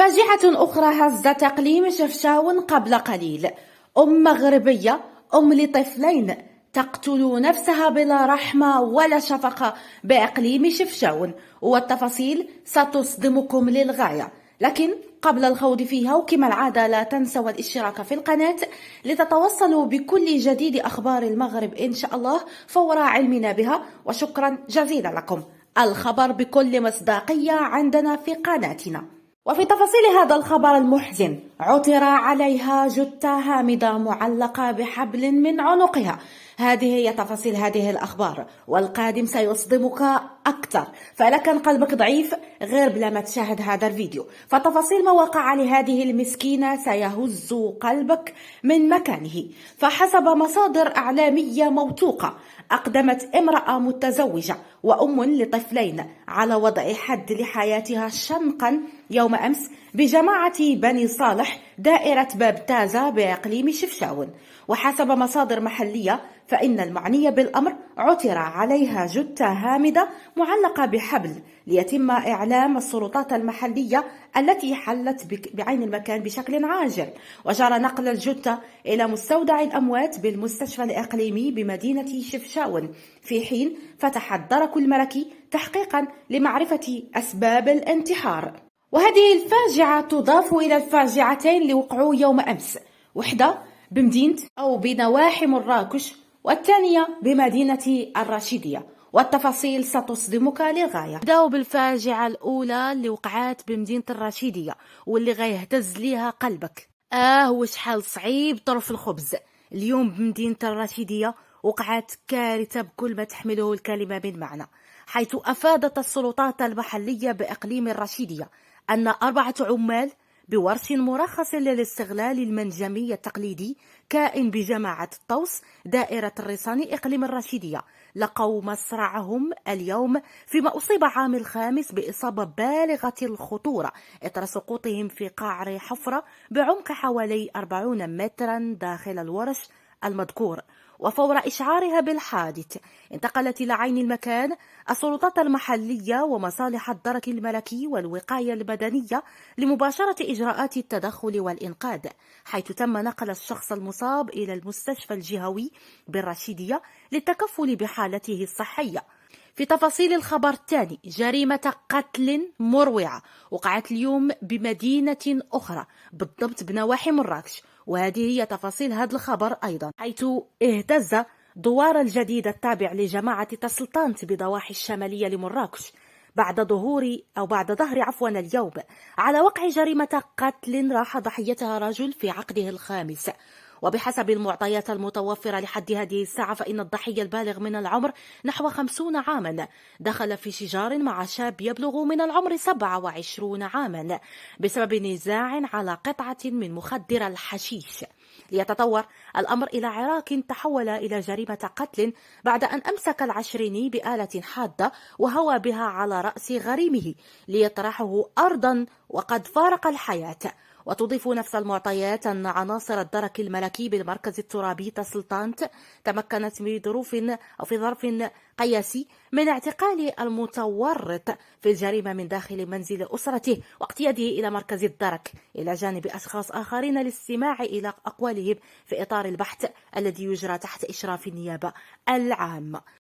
فاجعة أخرى هزت إقليم شفشاون قبل قليل. مغربية لطفلين تقتل نفسها بلا رحمة ولا شفقة بإقليم شفشاون، والتفاصيل ستصدمكم للغاية. لكن قبل الخوض فيها وكما العادة لا تنسوا الاشتراك في القناة لتتوصلوا بكل جديد أخبار المغرب إن شاء الله فور علمنا بها، وشكرا جزيلا لكم. الخبر بكل مصداقية عندنا في قناتنا. وفي تفاصيل هذا الخبر المحزن، عثر عليها جثة هامدة معلقة بحبل من عنقها. هذه هي تفاصيل هذه الأخبار، والقادم سيصدمك أكثر، فلا كان قلبك ضعيف غير بلا ما تشاهد هذا الفيديو. فتفاصيل ما وقع لهذه المسكينة سيهز قلبك من مكانه. فحسب مصادر إعلامية موثوقة، أقدمت امرأة متزوجة وأم لطفلين على وضع حد لحياتها شنقا يوم أمس بجماعة بني صالح دائرة باب تازة بإقليم شفشاون. وحسب مصادر محلية فإن المعنية بالأمر عثر عليها جثة هامدة معلقة بحبل ليتم إعلام السلطات المحلية التي حلت بعين المكان بشكل عاجل. وجرى نقل الجثة إلى مستودع الأموات بالمستشفى الإقليمي بمدينة شفشاون، في حين فتح الدرك الملكي تحقيقا لمعرفة أسباب الانتحار. وهذه الفاجعة تضاف إلى الفاجعتين اللي وقعوا يوم أمس، وحدة بمدينة أو بنواحي مراكش والثانية بمدينة الرشيدية، والتفاصيل ستصدمك للغاية. بداو بالفاجعة الأولى اللي وقعت بمدينة الرشيدية واللي غيهتز ليها قلبك. وشحال صعيب طرف الخبز. اليوم بمدينة الرشيدية وقعت كارثة بكل ما تحمله الكلمة من معنى، حيث أفادت السلطات المحلية بإقليم الرشيدية أن 4 عمال بورش مرخص للاستغلال المنجمي التقليدي كائن بجماعة الطوس دائرة الرصاني إقليم الرشيدية لقوا مصرعهم اليوم، فيما أصيب عامل خامس بإصابة بالغة الخطورة إثر سقوطهم في قعر حفرة بعمق حوالي 40 مترا داخل الورش المذكور. وفور إشعارها بالحادث انتقلت إلى عين المكان السلطات المحلية ومصالح الدرك الملكي والوقاية المدنية لمباشرة إجراءات التدخل والإنقاذ، حيث تم نقل الشخص المصاب إلى المستشفى الجهوي بالرشيدية للتكفل بحالته الصحية. في تفاصيل الخبر الثاني، جريمة قتل مروعة وقعت اليوم بمدينة أخرى بالضبط بنواحي مراكش، وهذه هي تفاصيل هذا الخبر أيضا، حيث اهتز دوار الجديد التابع لجماعة تسلطانت بضواحي الشمالية لمراكش بعد ظهر اليوم على وقع جريمة قتل راح ضحيتها رجل في عقده الخامس. وبحسب المعطيات المتوفرة لحد هذه الساعة فإن الضحية البالغ من العمر نحو 50 عاما دخل في شجار مع شاب يبلغ من العمر 27 عاما بسبب نزاع على قطعة من مخدر الحشيش، ليتطور الأمر إلى عراك تحول إلى جريمة قتل بعد أن أمسك العشريني بآلة حادة وهوى بها على رأس غريمه ليطرحه أرضا وقد فارق الحياة. وتضيف نفس المعطيات أن عناصر الدرك الملكي بالمركز الترابي تسلطانت تمكنت في ظرف قياسي من اعتقال المتورط في الجريمة من داخل منزل أسرته واقتياده إلى مركز الدرك، إلى جانب أشخاص آخرين للاستماع إلى أقوالهم في إطار البحث الذي يجرى تحت إشراف النيابة العامة.